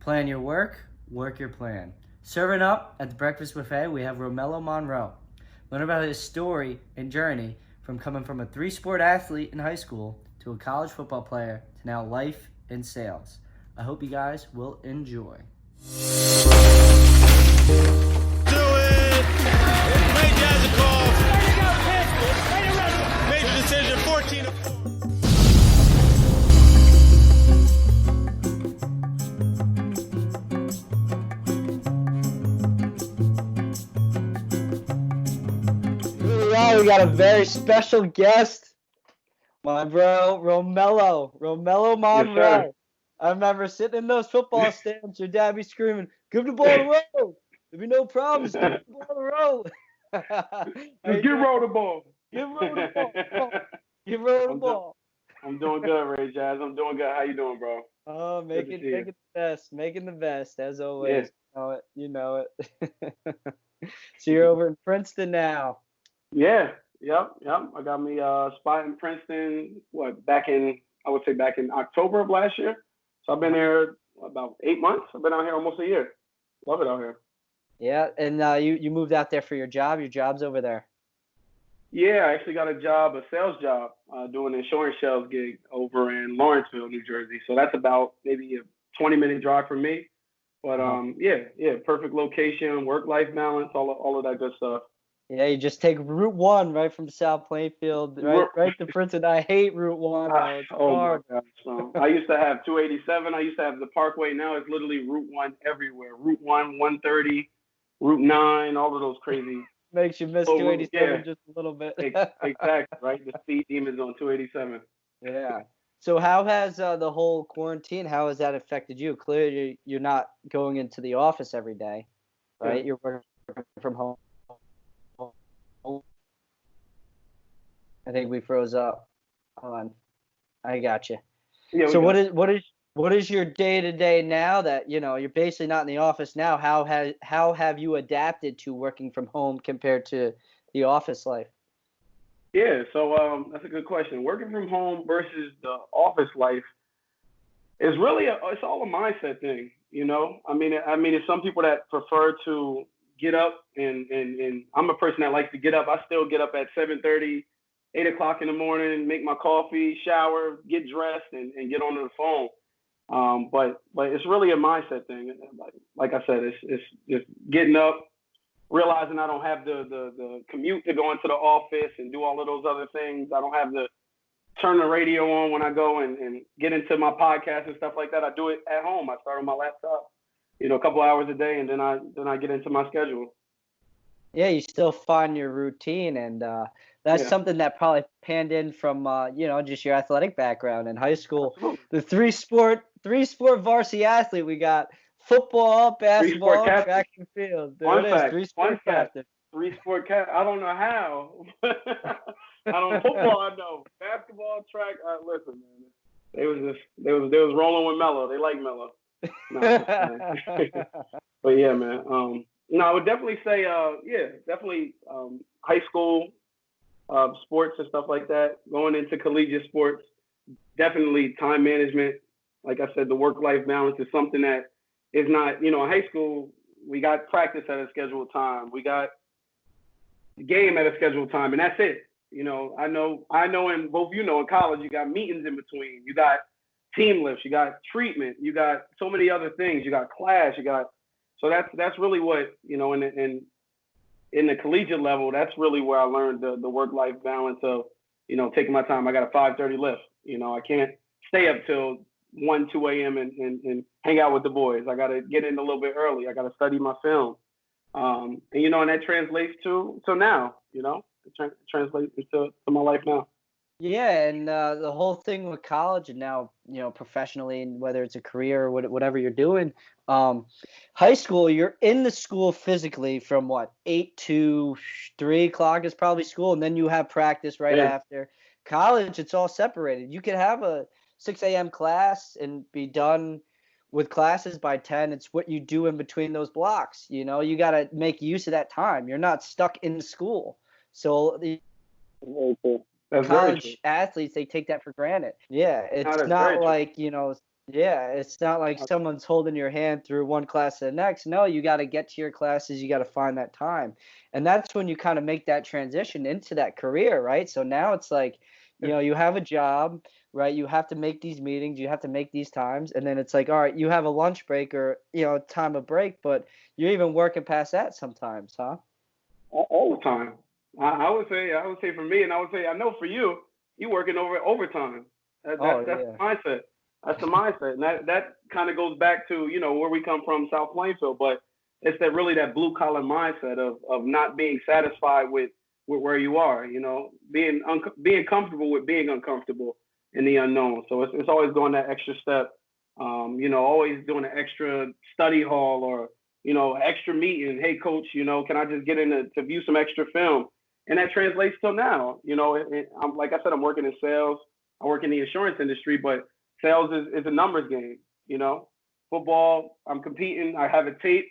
Plan your work, work your plan. Serving up at the breakfast buffet, we have Roemello Monroe. Learn about his story and journey from coming from a 3-sport athlete in high school to a college football player to now life in sales. I hope you guys will enjoy. Do it! Ray Jazz a call. Major decision, 14-4. We got a very special guest, my bro, Roemello Monroe. Yes, I remember sitting in those football stands, your dad be screaming, "Give the ball to Roe! There'll be no problems. Give the ball to Roe." Just give Roe the ball. Give Roe the ball. Come on. Give Roe the ball. I'm doing good, Ray Jazz. I'm doing good. How you doing, bro? Oh, making the best as always. Yes. You know it. So you're over in Princeton now. Yeah. Yep. I got me spot in Princeton. Back in October of last year. So I've been there about 8 months. I've been out here almost a year. Love it out here. Yeah, and you moved out there for your job. Your job's over there. Yeah, I actually got a sales job, doing an insurance sales gig over in Lawrenceville, New Jersey. So that's about maybe a 20-minute drive from me. But yeah, perfect location, work-life balance, all of that good stuff. Yeah, you just take Route 1 right from South Plainfield, right to Princeton. I hate Route 1. It's hard. My gosh. I used to have 287. I used to have the Parkway. Now it's literally Route 1 everywhere. Route 1, 130, Route 9, all of those crazy. Makes you miss 287 just a little bit. Exactly, right? The speed demons on 287. Yeah. So how has the whole quarantine, how has that affected you? Clearly, you're not going into the office every day, right? Yeah. You're working from home. I think we froze up. Hold on. I got you. Yeah, so what is your day-to-day now that, you're basically not in the office now? How have you adapted to working from home compared to the office life? Yeah, so that's a good question. Working from home versus the office life is really it's all a mindset thing, I mean, it's some people that prefer to get up and I'm a person that likes to get up. I still get up at 7:30, 8 o'clock in the morning, make my coffee, shower, get dressed, and get onto the phone. But it's really a mindset thing. Like I said, it's just getting up, realizing I don't have the commute to go into the office and do all of those other things. I don't have to turn the radio on when I go and get into my podcast and stuff like that. I do it at home. I start on my laptop, a couple hours a day, and then I get into my schedule. Yeah, you still find your routine, and that's something that probably panned in from just your athletic background in high school. Absolutely. The three-sport varsity athlete we got: football, basketball, track and field. Three-sport captain. Three-sport captain. I don't know how. Football, I know. Basketball, track. Listen, man. They was rolling with Mello. They like Mello. No, but yeah, man. No, I would definitely say, definitely high school sports and stuff like that. Going into collegiate sports, definitely time management. Like I said, the work-life balance is something that is not, in high school, we got practice at a scheduled time. We got the game at a scheduled time, and that's it. I know, and both in college, you got meetings in between. You got team lifts. You got treatment. You got so many other things. You got class. So that's really what, in the collegiate level, that's really where I learned the work-life balance of, taking my time. I got a 5:30 lift. I can't stay up till 1, 2 a.m. and hang out with the boys. I got to get in a little bit early. I got to study my film. And that translates to now, it translates to my life now. Yeah, and the whole thing with college and now, professionally, and whether it's a career or whatever you're doing, high school, you're in the school physically from 8 to 3 o'clock is probably school, and then you have practice right after. College, it's all separated. You could have a 6 a.m. class and be done with classes by 10. It's what you do in between those blocks. You got to make use of that time. You're not stuck in school. So the college athletes, they take that for granted. Yeah, it's not like, Yeah, it's not like someone's holding your hand through one class to the next. No, you got to get to your classes. You got to find that time. And that's when you kind of make that transition into that career, right? So now it's like, you have a job, right? You have to make these meetings, you have to make these times. And then it's like, all right, you have a lunch break or, time of break, but you're even working past that sometimes, huh? All the time. I would say for me, and I would say I know for you, you working over overtime. Oh, That's yeah. the mindset. That's the mindset, and that kind of goes back to where we come from, South Plainfield. But it's that blue collar mindset of not being satisfied with where you are. Being comfortable with being uncomfortable in the unknown. So it's always going that extra step. Always doing an extra study hall or extra meeting. Hey, coach, can I just get in to view some extra film? And that translates till now. I'm like I said, I'm working in sales. I work in the insurance industry, but sales is a numbers game. Football, I'm competing. I have a tape.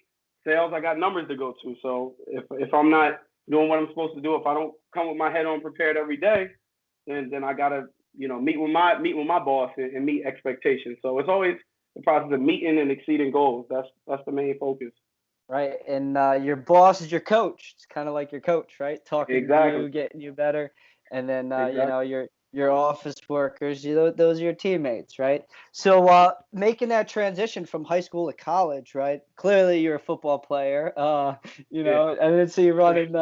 Sales, I got numbers to go to. So if I'm not doing what I'm supposed to do, if I don't come with my head on prepared every day, then I gotta meet with my boss and meet expectations. So it's always the process of meeting and exceeding goals. That's the main focus. Right. And your boss is your coach. It's kind of like your coach, right? Talking to Exactly. you, getting you better. And then, Exactly. your office workers, those are your teammates, right? So, making that transition from high school to college, right? Clearly, you're a football player. Yeah. I didn't see you running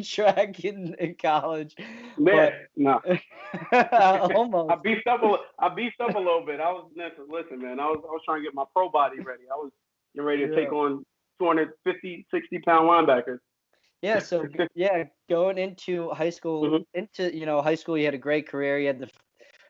track in college, Man, but no. I almost. beefed up a little bit. I was listen, man. I was trying to get my pro body ready. I was getting ready to take Yeah. on 250, 60-pound linebackers. Yeah, so yeah, going into high school, Hmm. high school, you had a great career. You had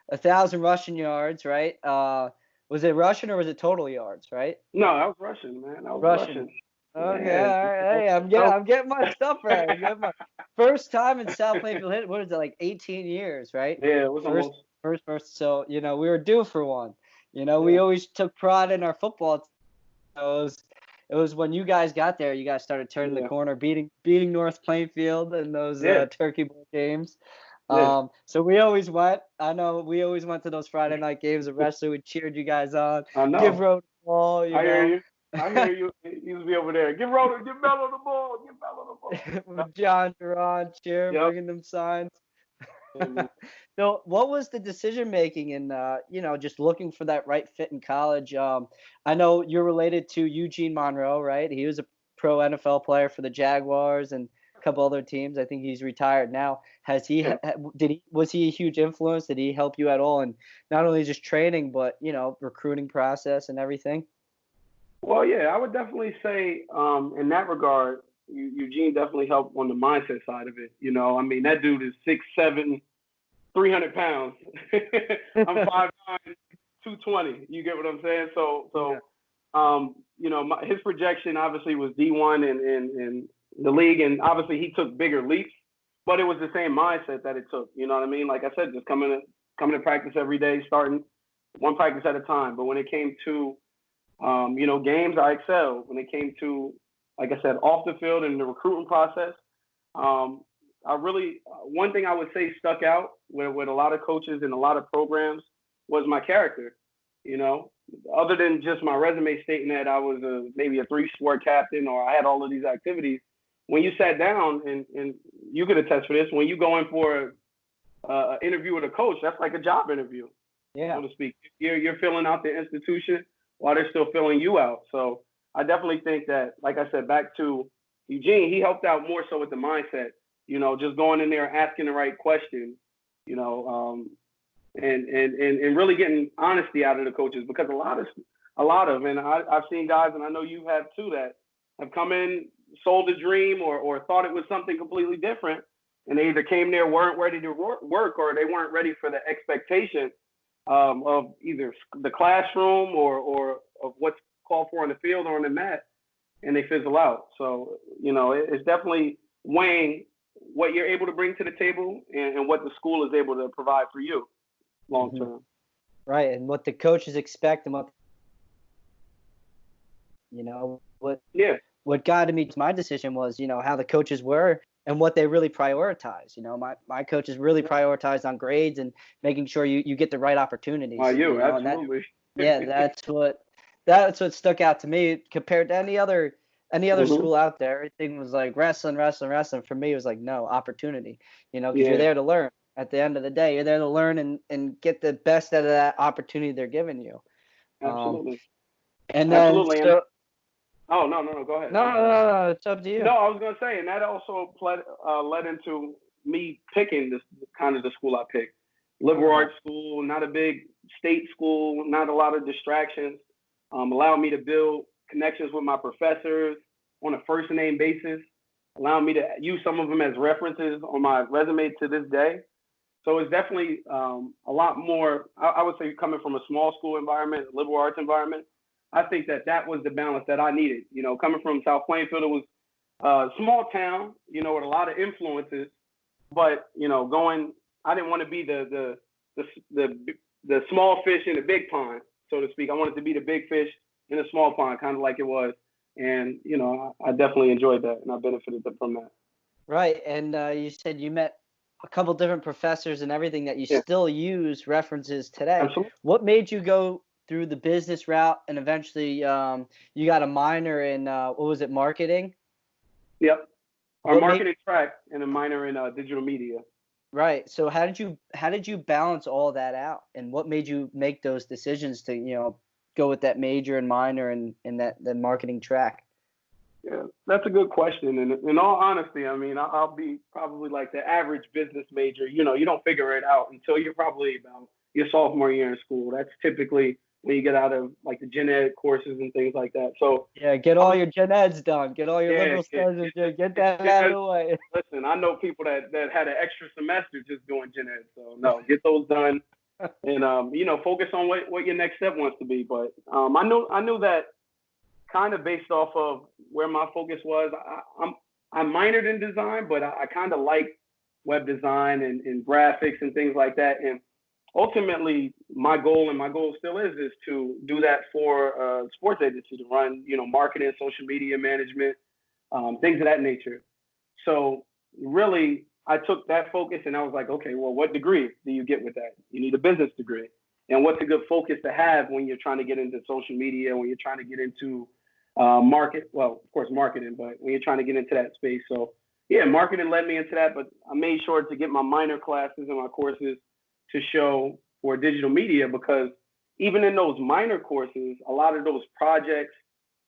1,000 rushing yards, right? Was it rushing or was it total yards, right? No, I was rushing, man. I was Rushing. rushing. Okay, Yeah. all right. Hey, I'm getting my stuff right. I'm getting my first time in South Plainfield hit. What is it, like 18 years, right? Yeah, it was First, almost. first. So we were due for one. We Yeah. always took pride in our football. It was when you guys got there, you guys started turning the Yeah. corner, beating North Plainfield in those Yeah. Turkey Bowl games. Yeah. So we always went. I know we always went to those Friday night games. The wrestler, we cheered you guys on. I Give know. Road the ball, I hear you. I hear you. He used to be over there. Give Mello the ball. Give Mello the ball. with John Duran cheering, Yep. bringing them signs. Yeah, man. So, what was the decision making and just looking for that right fit in college? I know you're related to Eugene Monroe, right? He was a pro NFL player for the Jaguars and a couple other teams. I think he's retired now. Has he? Yeah. Was he a huge influence? Did he help you at all? And not only just training, but recruiting process and everything. Well, yeah, I would definitely say, in that regard, Eugene definitely helped on the mindset side of it. I mean, that dude is 6'7", 300 pounds. I'm 5'9", 220. You get what I'm saying? So, Yeah. his projection obviously was D1 in the league, and obviously he took bigger leaps, but it was the same mindset that it took. You know what I mean? Like I said, just coming to practice every day, starting one practice at a time. But when it came to games, I excelled. When it came to, like I said, off the field and the recruiting process, I really, one thing I would say stuck out with a lot of coaches and a lot of programs was my character. You know, other than just my resume stating that I was maybe a 3-sport captain or I had all of these activities, when you sat down and you could attest for this, when you go in for an interview with a coach, that's like a job interview, Yeah. so to speak. You're filling out the institution while they're still filling you out. So I definitely think that, like I said, back to Eugene, he helped out more so with the mindset. Just going in there asking the right questions. You know, and really getting honesty out of the coaches, because and I've seen guys, and I know you have too, that have come in, sold a dream, or thought it was something completely different, and they either came there, weren't ready to work, or they weren't ready for the expectation of either the classroom or of what's called for on the field or on the mat, and they fizzle out. So it's definitely weighing what you're able to bring to the table and what the school is able to provide for you long Hmm. term. Right, and what the coaches expect and what Yeah. what guided me to my decision was, how the coaches were and what they really prioritize. My coaches really prioritized on grades and making sure you get the right opportunities, You and that absolutely. Yeah, that's what stuck out to me compared to any other Hmm. school out there. Everything was like wrestling, wrestling, wrestling. For me, it was like no opportunity, because you're Yeah, there to learn. At the end of the day, you're there to learn and get the best out of that opportunity they're giving you. Um, absolutely, and then absolutely. And so oh, no, no, no, go ahead. no, I'm no, sorry. no, no, it's up to you. No, I was gonna say, and that also led into me picking this kind of the school I picked. Liberal Uh-huh. arts school, not a big state school, not a lot of distractions. Allowed me to build connections with my professors on a first name basis. Allowed me to use some of them as references on my resume to this day. So it's definitely a lot more. I would say coming from a small school environment, liberal arts environment, I think that was the balance that I needed. Coming from South Plainfield, it was small town, with a lot of influences. But I didn't want to be the the the small fish in the big pond, so to speak. I wanted to be the big fish in a small pond, kind of like it was. And I definitely enjoyed that, and I benefited from that. Right, and you said you met a couple different professors and everything that you Yeah, still use references today. absolutely. What made you go through the business route and eventually you got a minor in what was it, marketing? Yep. Our What made marketing track and a minor in digital media. Right. So how did you balance all that out, and what made you make those decisions to go with that major and minor and that the marketing track? Yeah, that's a good question. And in all honesty, I mean, I'll be probably like the average business major. You don't figure it out until you're probably about your sophomore year in school. That's typically when you get out of like the gen ed courses and things like that. So Yeah, get I all was, your gen eds done. Get all your yeah, liberal yeah, studies. Get yeah, that gen out of ed. the way. Listen, I know people that had an extra semester just doing gen ed. So no, get those done and focus on what your next step wants to be. But I knew that kind of based off of where my focus was. I minored in design, but I kind of like web design and graphics and things like that. And ultimately, my goal still is to do that for a sports agency to run, marketing, social media management, things of that nature. So really, I took that focus and I was like, okay, well, what degree do you get with that? You need a business degree. And what's a good focus to have when you're trying to get into social media, when you're trying to get into well, of course, marketing, but when you're trying to get into that space. So, yeah, marketing led me into that, but I made sure to get my minor classes and my courses to show for digital media because even in those minor courses, a lot of those projects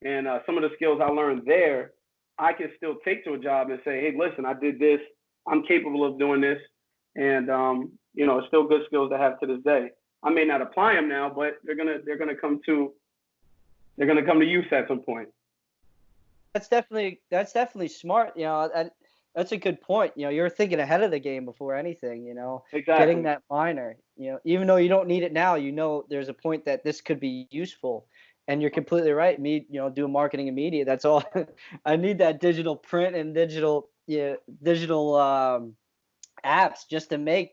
and some of the skills I learned there, I can still take to a job and say, hey, listen, I did this. I'm capable of doing this. And, it's still good skills to have to this day. I may not apply them now, but they're gonna come to use at some point. That's definitely smart. That's a good point. You're thinking ahead of the game before anything. Getting Exactly. that minor. Even though you don't need it now, there's a point that this could be useful. And you're completely right. Me, doing marketing and media. That's all. I need that digital print and digital apps just to make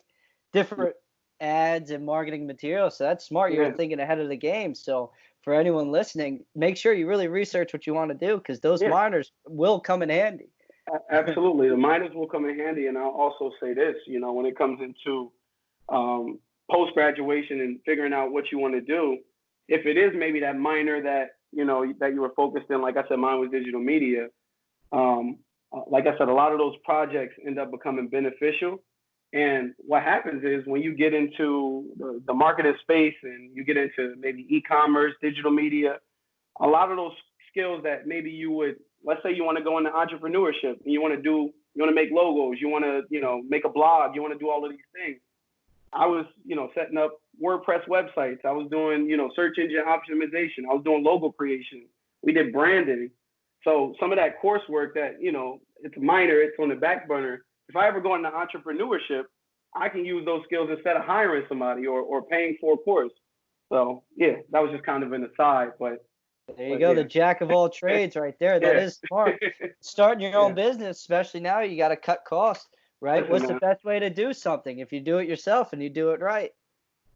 different ads and marketing materials. So that's smart. You're Yeah. thinking ahead of the game. So for anyone listening, make sure you really research what you want to do because those Yeah. minors will come in handy. Absolutely. The minors will come in handy, and I'll also say this. When it comes into post graduation and figuring out what you want to do, if it is maybe that minor that that you were focused in, like I said, mine was digital media. Like I said, a lot of those projects end up becoming beneficial. And what happens is when you get into the marketing space and you get into maybe e-commerce, digital media, a lot of those skills that maybe you would, let's say you want to go into entrepreneurship and you want to make logos, you want to, make a blog, you want to do all of these things. I was, setting up WordPress websites. I was doing, search engine optimization. I was doing logo creation. We did branding. So some of that coursework that, it's minor, it's on the back burner. If I ever go into entrepreneurship, I can use those skills instead of hiring somebody or paying for a course. So yeah, that was just kind of an aside, There you but go, the yeah. jack of all trades right there. That Yeah. is smart. Starting your own Yeah. business, especially now, you got to cut costs, right? Listen, What's the man, best way to do something if you do it yourself and you do it right?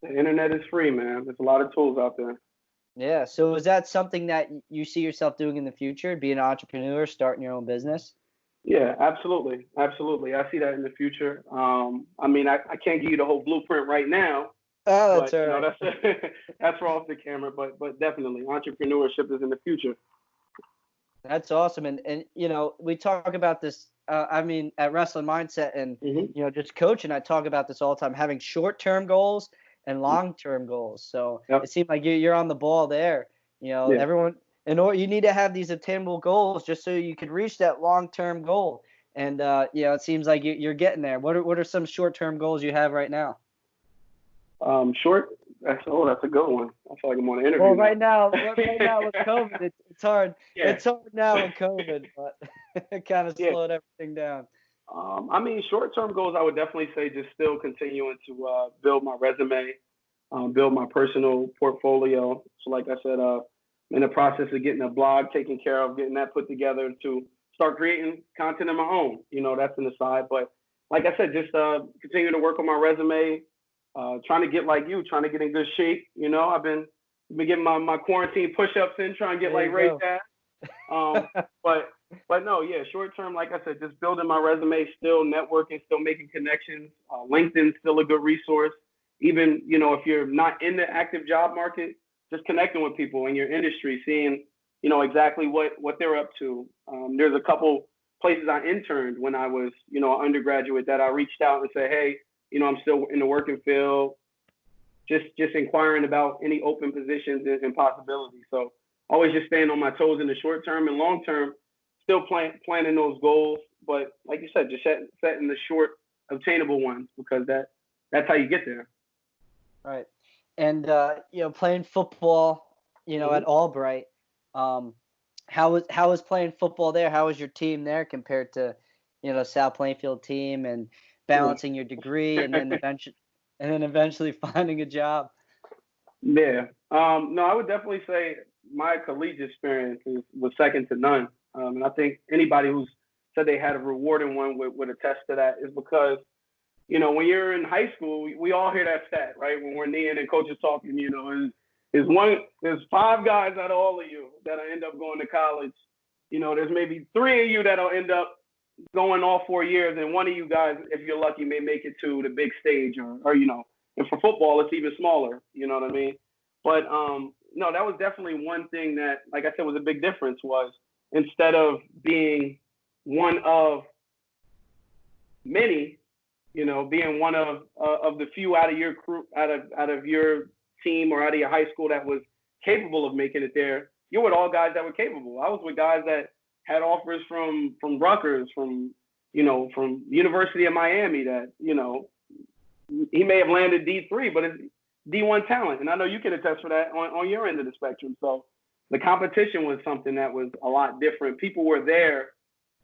the internet is free, man. There's a lot of tools out there. Yeah. So is that something that you see yourself doing in the future, being an entrepreneur, starting your own business? Yeah, absolutely. Absolutely. I see that in the future. I mean, I can't give you the whole blueprint right now, Oh, that's But all right. that's that's for off the camera. But definitely, entrepreneurship is in the future. That's awesome. And we talk about this. I mean, at Wrestling Mindset and Hmm. just coaching, I talk about this all the time. Having short-term goals and long-term goals. So Yep. it seemed like you're on the ball there. Yeah. Everyone, in order, you need to have these attainable goals just so you can reach that long-term goal. And it seems like you're getting there. What are some short-term goals you have right now? Short. That's a good one. I feel like I'm on an interview Well, now. right now with COVID, it's hard. Yeah. It's hard now with COVID, but it kind of Yeah. slowed everything down. I mean, short-term goals, I would definitely say just still continuing to build my resume, build my personal portfolio. So, like I said, in the process of getting a blog taken care of, getting that put together to start creating content of my own. That's an aside. But like I said, just continue to work on my resume, trying to get like you, trying to get in good shape. I've been getting my quarantine push-ups in, trying to get There like you Ray go. Fast. But no, yeah, short term, like I said, just building my resume, still networking, still making connections. LinkedIn's still a good resource. Even if you're not in the active job market, just connecting with people in your industry, seeing exactly what they're up to. There's a couple places I interned when I was an undergraduate that I reached out and said, hey, I'm still in the working field, just inquiring about any open positions and possibilities. So always just staying on my toes in the short term and long term, still planning those goals. But like you said, just setting the short obtainable ones because that's how you get there. Right. And playing football, Mm-hmm. at Albright, how was playing football there? How was your team there compared to, South Plainfield team and balancing your degree and then eventually finding a job? Yeah. No, I would definitely say my collegiate experience was second to none. And I think anybody who's said they had a rewarding one would attest to that is because, when you're in high school, we all hear that stat, right? When we're kneeing and coach is talking, there's 5 guys out of all of you that'll end up going to college. There's maybe 3 of you that'll end up going all 4 years, and one of you guys, if you're lucky, may make it to the big stage or and for football, it's even smaller. You know what I mean? But no, that was definitely one thing that, like I said, was a big difference. Was instead of being one of many, being one of the few out of your crew, out of your team or out of your high school that was capable of making it there, you're with all guys that were capable. I was with guys that had offers from Rutgers, from University of Miami that he may have landed D3, but it's D1 talent. And I know you can attest for that on your end of the spectrum. So the competition was something that was a lot different. People were there.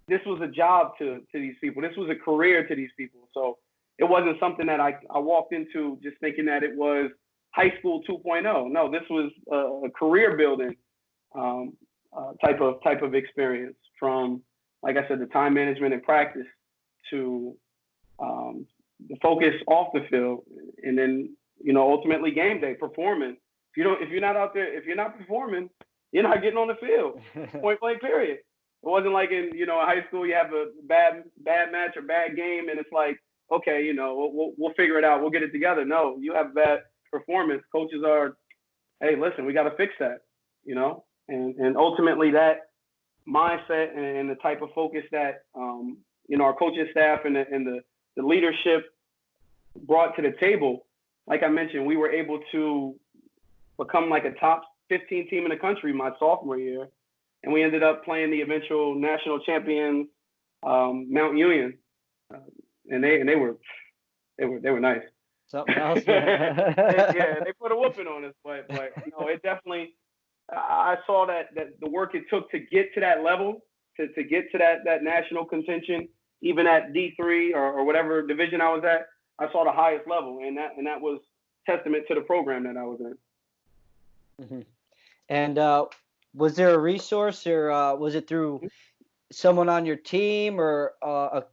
This was a job to these people. This was a career to these people. So it wasn't something that I walked into just thinking that it was high school 2.0. No, this was a career building type of experience, from, like I said, the time management and practice to the focus off the field, and then ultimately game day performing. If you're not out there, if you're not performing, you're not getting on the field. Point blank, period. It wasn't like in high school you have a bad match or bad game and it's like, okay, we'll figure it out, we'll get it together. No, you have bad performance. Coaches are, hey, listen, we got to fix that, and ultimately that mindset and the type of focus that our coaching staff and the leadership brought to the table. Like I mentioned, we were able to become like a top 15 team in the country my sophomore year, and we ended up playing the eventual national champions, Mount Union, and they were nice. Something else. They put a whooping on us, but it definitely. I saw that the work it took to get to that level, to get to that national contention, even at D3 or whatever division I was at. I saw the highest level, and that was testament to the program that I was in. Mm-hmm. And was there a resource, or was it through someone on your team, or a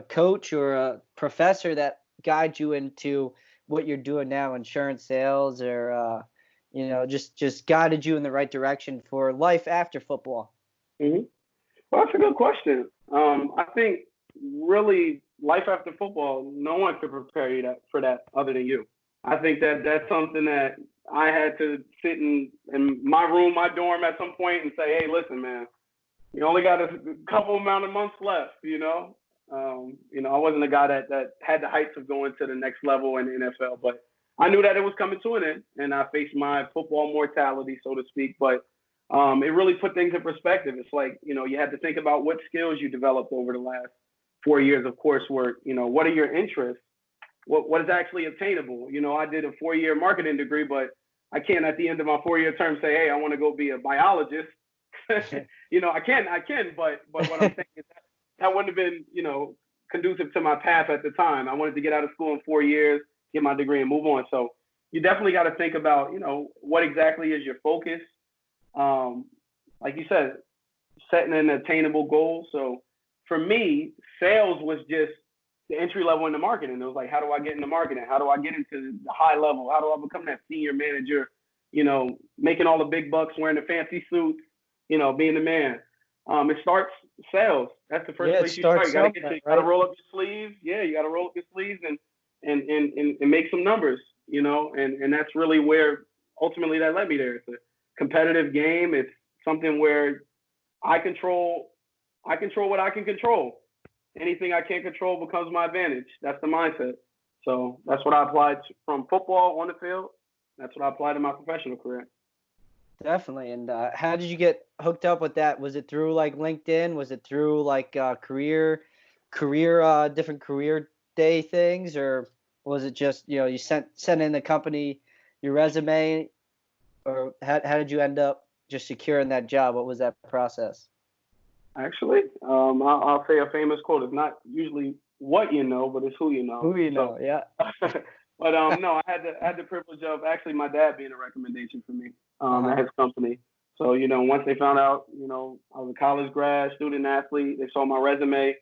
coach or a professor that guide you into what you're doing now, insurance sales, or just guided you in the right direction for life after football? Mm-hmm. Well, that's a good question. I think really life after football, no one could prepare you for that other than you. I think that that's something that I had to sit in my room, my dorm at some point and say, hey, listen, man, you only got a couple amount of months left, you know. I wasn't a guy that had the heights of going to the next level in the NFL, but I knew that it was coming to an end, and I faced my football mortality, so to speak. But it really put things in perspective. It's like, you had to think about what skills you developed over the last 4 years of coursework. What are your interests? What is actually attainable? I did a 4-year marketing degree, but I can't at the end of my 4-year term say, hey, I want to go be a biologist. I can, but what I'm saying is that wouldn't have been, conducive to my path at the time. I wanted to get out of school in 4 years, get my degree, and move on. So you definitely got to think about, what exactly is your focus. Like you said, setting an attainable goal. So for me, sales was just the entry level into marketing. It was like, how do I get into marketing? How do I get into the high level? How do I become that senior manager? Making all the big bucks, wearing the fancy suits, being the man. It starts sales. That's the first place you start. You gotta roll up your sleeves. Yeah, you gotta roll up your sleeves and make some numbers, and that's really where ultimately that led me there. It's a competitive game. It's something where I control what I can control. Anything I can't control becomes my advantage. That's the mindset. So that's what I applied from football on the field. That's what I applied to my professional career. Definitely. And how did you get hooked up with that? Was it through like LinkedIn? Was it through like career different career day things, or was it just you sent in the company your resume, or how did you end up just securing that job? What was that process? Actually, I'll say a famous quote. It's not usually what you know, but it's who you know. Who you know, so, yeah. But no, I had the privilege of actually my dad being a recommendation for me at his company. So once they found out, I was a college grad, student athlete, they saw my resume.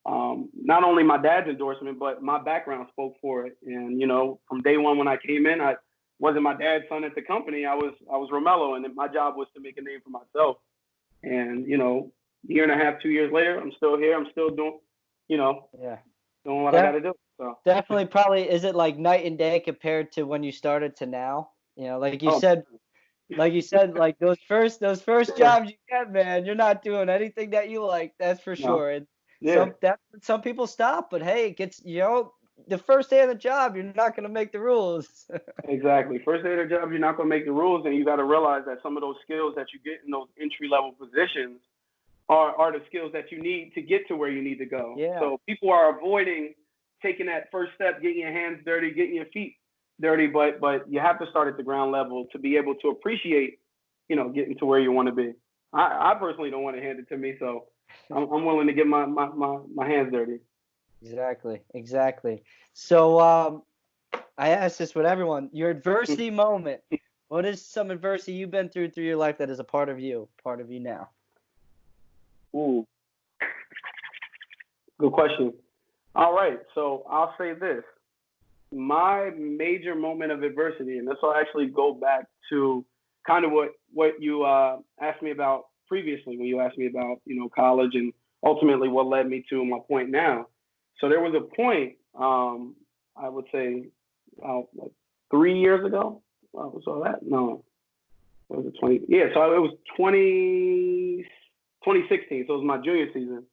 Not only my dad's endorsement, but my background spoke for it. And from day one when I came in, I wasn't my dad's son at the company. I was Roemello, and my job was to make a name for myself. And year and a half, 2 years later, I'm still here. I'm still doing, doing what I got to do. So definitely, probably, is it like night and day compared to when you started to now? Like you said, like those first jobs you get, man, you're not doing anything that you like. That's for sure. And some people stop, but hey, it gets the first day of the job, you're not gonna make the rules. Exactly. First day of the job, you're not gonna make the rules, and you got to realize that some of those skills that you get in those entry level positions are the skills that you need to get to where you need to go. Yeah. So people are avoiding taking that first step, getting your hands dirty, getting your feet dirty, but you have to start at the ground level to be able to appreciate, getting to where you want to be. I personally don't want to hand it to me, so I'm willing to get my hands dirty. Exactly. So I ask this with everyone: your adversity moment. What is some adversity you've been through your life that is a part of you now? Ooh, good question. All right, so I'll say this. My major moment of adversity, and this will actually go back to kind of what you asked me about previously when you asked me about, college and ultimately what led me to my point now. So there was a point, I would say, like 3 years ago. So that, no, was it 20? Yeah, so it was 2016. So it was my junior season.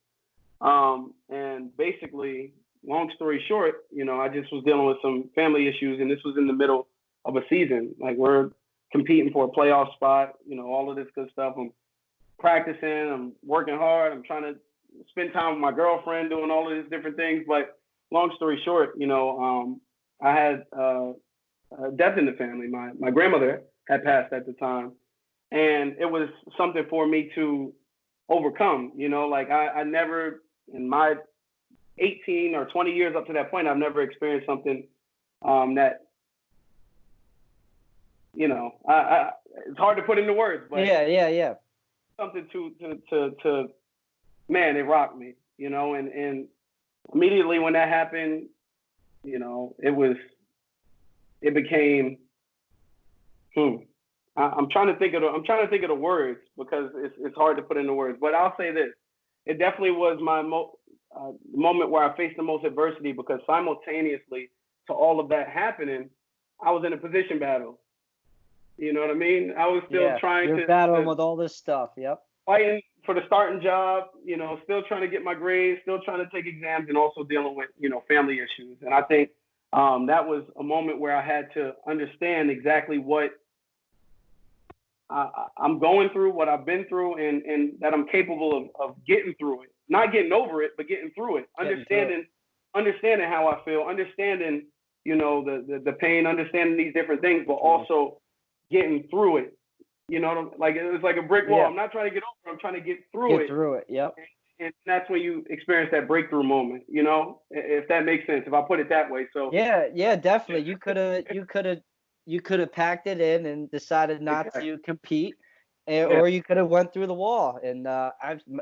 And basically, long story short, I just was dealing with some family issues, and this was in the middle of a season. Like, we're competing for a playoff spot, all of this good stuff. I'm practicing, I'm working hard, I'm trying to spend time with my girlfriend, doing all of these different things. But long story short, I had a death in the family. My grandmother had passed at the time, and it was something for me to overcome. Like I never, in my 18 or 20 years up to that point, I've never experienced something that, it's hard to put into words, but yeah. Something to man, it rocked me, and immediately when that happened, it became, I'm trying to think of the words because it's hard to put into words, but I'll say this. It definitely was my moment where I faced the most adversity, because simultaneously to all of that happening, I was in a position battle. You know what I mean? I was still trying you're to battling with all this stuff. Yep. fighting for the starting job, still trying to get my grades, still trying to take exams, and also dealing with, family issues. And I think that was a moment where I had to understand exactly what I'm going through, what I've been through, and that I'm capable of getting through it. Not getting over it, but getting through it. Understanding how I feel, understanding, the pain, understanding these different things, but also getting through it. Like it was like a brick wall. Yeah. I'm not trying to get over it. I'm trying to get through it. Get through it. Yep. And that's when you experience that breakthrough moment, if that makes sense, if I put it that way. So yeah, definitely. You could have packed it in and decided not to compete, or you could have went through the wall. And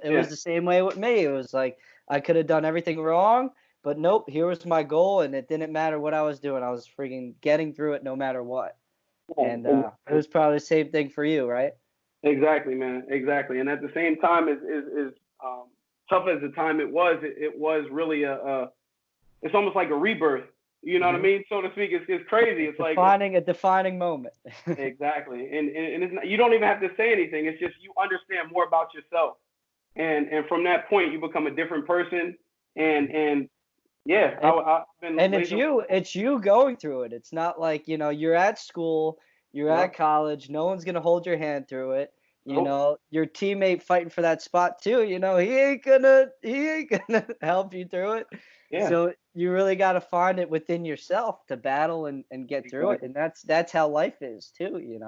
it was the same way with me. It was like I could have done everything wrong, but nope. Here was my goal, and it didn't matter what I was doing. I was freaking getting through it no matter what. And it was probably the same thing for you, right? Exactly, man. Exactly. And at the same time, is tough as the time it was really it's almost like a rebirth. You know what I mean? So to speak, it's crazy. It's a defining moment. Exactly. And it's not, you don't even have to say anything. It's just you understand more about yourself. And from that point, you become a different person. And I've been. And it's you going through it. It's not like, you're at school, you're at college, no one's gonna hold your hand through it. Your teammate fighting for that spot too, he ain't gonna help you through it. Yeah. So you really gotta find it within yourself to battle and get through it. And that's how life is too,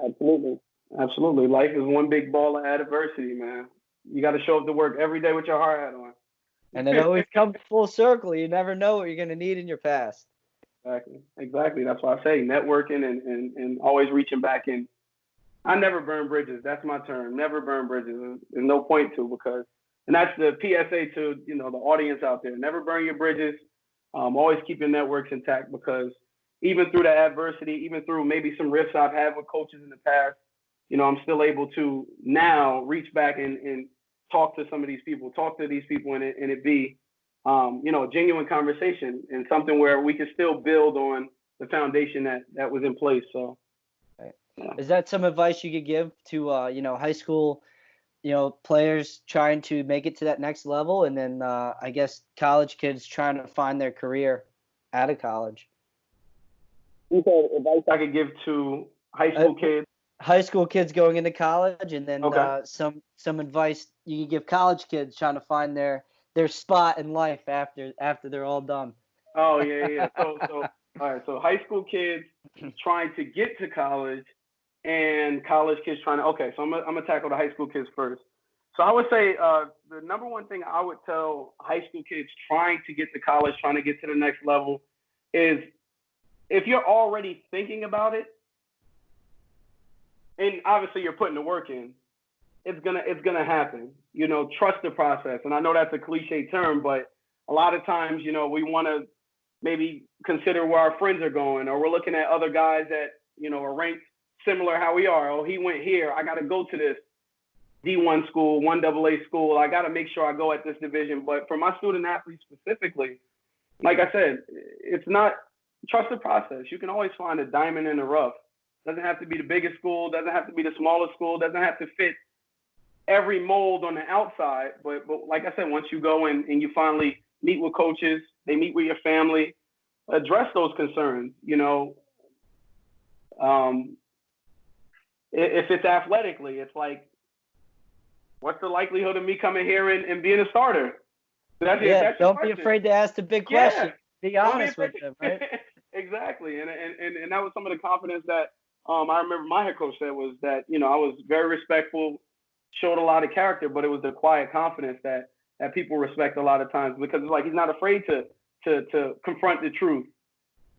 Absolutely. Absolutely. Life is one big ball of adversity, man. You gotta show up to work every day with your hard hat on. And it always comes full circle. You never know what you're going to need in your past. Exactly. That's why I say networking and always reaching back in. I never burn bridges. That's my term. Never burn bridges. There's no point to, because, and that's the PSA to, the audience out there. Never burn your bridges. Always keep your networks intact, because even through the adversity, even through maybe some rifts I've had with coaches in the past, I'm still able to now reach back and talk to these people, and it be, a genuine conversation and something where we can still build on the foundation that was in place. So, Is that some advice you could give to, high school, players trying to make it to that next level, and then I guess college kids trying to find their career out of college? You said advice I could give to high school kids? High school kids going into college, and then some advice you can give college kids trying to find their spot in life after they're all done. Oh yeah. So all right. So high school kids trying to get to college, and college kids trying to. Okay. So I'm gonna tackle the high school kids first. So I would say the number one thing I would tell high school kids trying to get to college, trying to get to the next level, is if you're already thinking about it, and obviously you're putting the work in, it's gonna happen. Trust the process. And I know that's a cliche term, but a lot of times, we want to maybe consider where our friends are going, or we're looking at other guys that, are ranked similar how we are. Oh, he went here. I got to go to this D1 school, 1AA school. I got to make sure I go at this division. But for my student athletes specifically, like I said, it's not, trust the process. You can always find a diamond in the rough. Doesn't have to be the biggest school, doesn't have to be the smallest school, doesn't have to fit every mold on the outside. But like I said, once you go in and you finally meet with coaches, they meet with your family, address those concerns. If it's athletically, it's like, what's the likelihood of me coming here and being a starter? That's don't be afraid to ask the big question. Be honest with them, right? Exactly. And that was some of the confidence that I remember my head coach said, was that, I was very respectful, showed a lot of character, but it was the quiet confidence that people respect a lot of times, because it's like he's not afraid to confront the truth.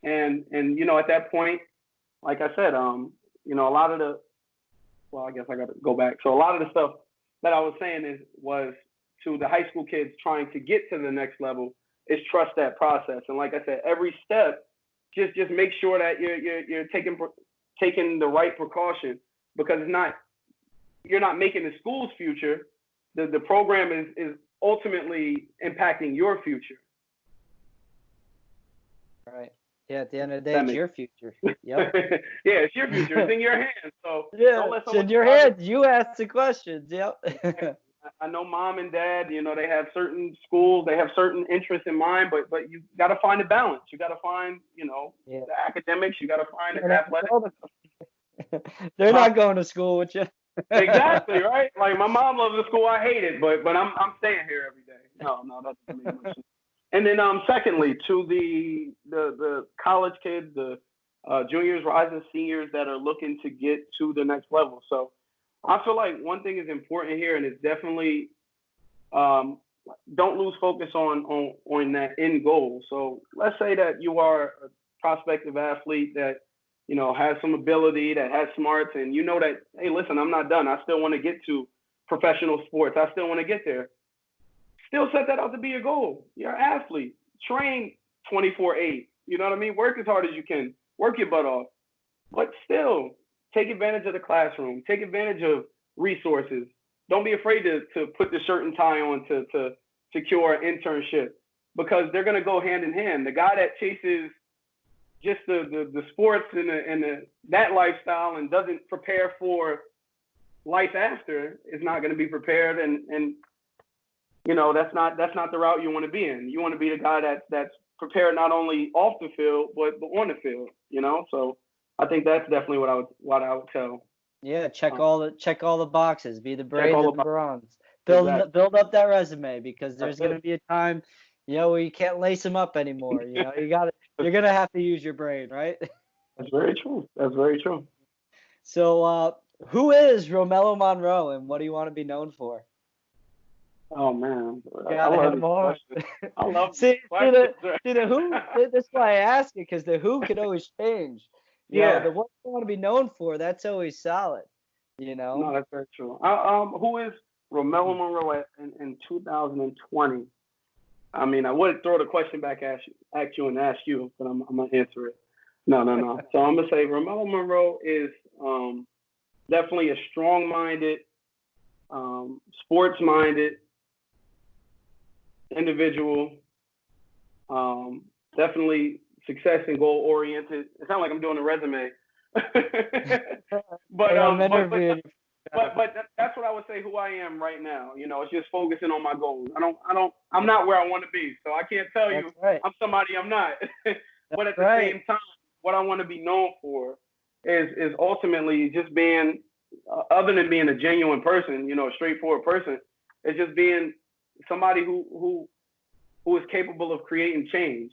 And at that point, like I said, a lot of the, well, I guess I got to go back. So a lot of the stuff that I was saying was to the high school kids trying to get to the next level, is trust that process. And like I said, every step, just make sure that you're taking the right precaution, because you're not making the school's future. The program is ultimately impacting your future. Right. Yeah, at the end of the day, That it's makes your future. Yep. yeah, it's your future. It's in your hands. So Yeah, don't let it's someone in your decide. hands. You ask the questions. Yep. I know mom and dad, they have certain schools, they have certain interests in mind, but you got to find a balance. You got to find, Yeah. the academics. You got to find the And athletics. they're Huh? not going to school with you. Exactly, right? Like my mom loves the school I hate it, but I'm staying here every day. No, that doesn't make much sense. And then secondly, to the college kids, the juniors, rising seniors that are looking to get to the next level. So I feel like one thing is important here, and it's definitely don't lose focus on that end goal. So let's say that you are a prospective athlete that has some ability, that has smarts, and you know that, hey, listen, I'm not done. I still want to get to professional sports. I still want to get there. Still set that out to be your goal. You're an athlete. Train 24/8. You know what I mean? Work as hard as you can. Work your butt off. But still, take advantage of the classroom. Take advantage of resources. Don't be afraid to put the shirt and tie on to secure an internship, because they're going to go hand in hand. The guy that chases just the sports and that lifestyle and doesn't prepare for life after is not going to be prepared, and that's not the route you want to be in. You want to be the guy that's prepared not only off the field but on the field. So I think that's definitely what I would tell. Yeah, check all the boxes. Be the Check Braves all and the about Bronze. exactly. Build up that resume, because That's there's it. gonna be a time, where you can't lace them up anymore. You're gonna have to use your brain, right? That's very true. That's very true. So, who is Romello Monroe, and what do you want to be known for? Oh man, I Gotta hit love them these hard. questions. I love these See, questions. the who. That's why I ask it, because the who could always change. Yeah. The what you want to be known for, that's always solid. You No, know. that's very true. Who is Roemello Monroe in 2020? I mean, I would throw the question back at you and ask you, but I'm gonna answer it. No. So I'm gonna say Roemello Monroe is definitely a strong-minded, sports-minded individual. Definitely success and goal-oriented. It sounds like I'm doing a resume. but I'm but interviewing. that's what I would say who I am right now. It's just focusing on my goals. I'm not where I want to be, so I can't tell you That's right. I'm somebody I'm not. But at the Right. same time, what I want to be known for is ultimately just being, other than being a genuine person, a straightforward person, is just being somebody who is capable of creating change.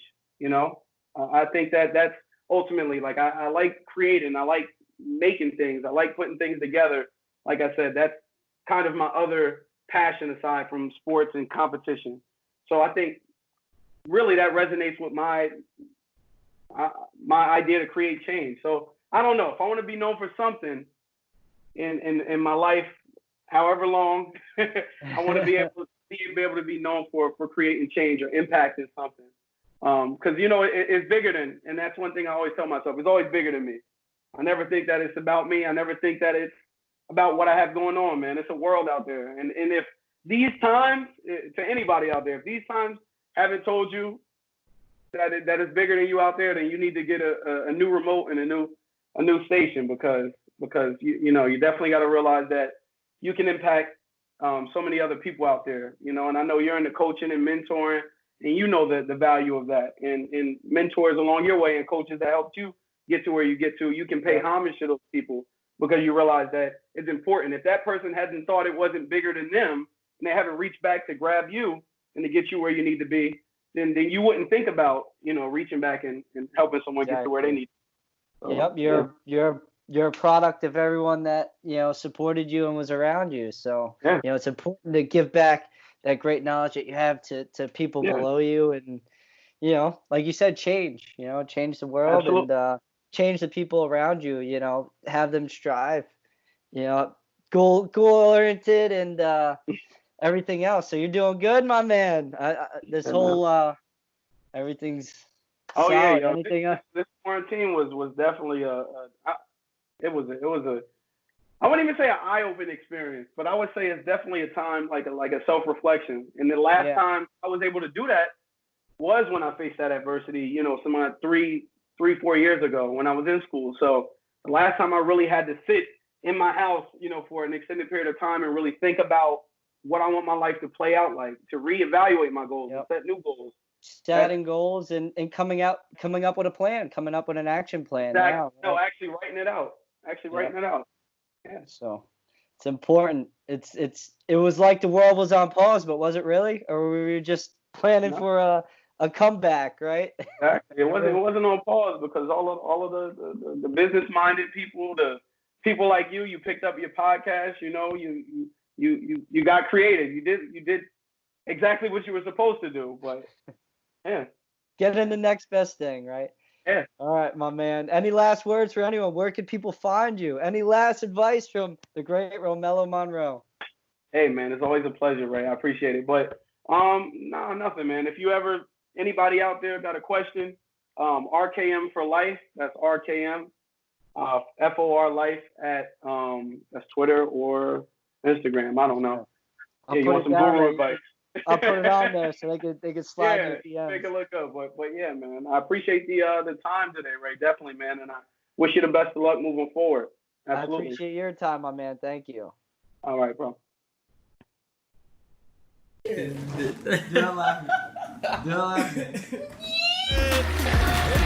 I think that's ultimately, like, I like creating, I like making things, I like putting things together. Like I said, that's kind of my other passion aside from sports and competition. So I think really that resonates with my idea to create change. So I don't know if I want to be known for something in my life, however long. I want to be able to be known for creating change or impacting something. Because it's bigger than, and that's one thing I always tell myself, it's always bigger than me. I never think that it's about me. I never think that it's about what I have going on, man. It's a world out there, and if these times, to anybody out there, if these times haven't told you that it's bigger than you out there, then you need to get a new remote and a new station, because you definitely got to realize that you can impact so many other people out there, and I know you're into coaching and mentoring, and the value of that, and mentors along your way and coaches that helped you get to where you get to. You can pay homage to those people, because you realize that it's important. If that person hasn't thought it wasn't bigger than them, and they haven't reached back to grab you and to get you where you need to be, then you wouldn't think about reaching back and helping someone get to where they need. So, Yep, you're a product of everyone that supported you and was around you. So it's important to give back that great knowledge that you have to people below you, and like you said, change the world. Absolutely. And change the people around you. Have them strive. Goal oriented, and everything else. So you're doing good, my man. This whole everything's Oh solid. yeah, Anything else? this quarantine was definitely it was a I wouldn't even say an eye-opening experience, but I would say it's definitely a time like a self-reflection. And the last time I was able to do that was when I faced that adversity. Some of my 3 3-4 years ago when I was in school. So the last time I really had to sit in my house, for an extended period of time and really think about what I want my life to play out like, to reevaluate my goals and set new goals. Setting goals and coming up with a plan, coming up with an action plan. Exactly. Now, right? No, actually writing it out. Yeah. So it's important. It was like the world was on pause, but was it really? Or were we just planning for a comeback, right? Exactly. It wasn't on pause because all of the business minded people, the people like you picked up your podcast, you got creative. You did exactly what you were supposed to do. But yeah. Get in the next best thing, right? Yeah. All right, my man. Any last words for anyone? Where can people find you? Any last advice from the great Roemello Monroe? Hey, man, it's always a pleasure, Ray. I appreciate it. But no, nothing, man. If anybody out there got a question, RKM for life. That's RKM, FOR life at that's Twitter or Instagram. I don't know. You want some guru advice? I'll put it on there so they could slide their DMs. Take a look up. But yeah, man, I appreciate the time today, Ray. Definitely, man, and I wish you the best of luck moving forward. Absolutely. I appreciate your time, my man. Thank you. All right, bro. Do not laugh. Do not laugh.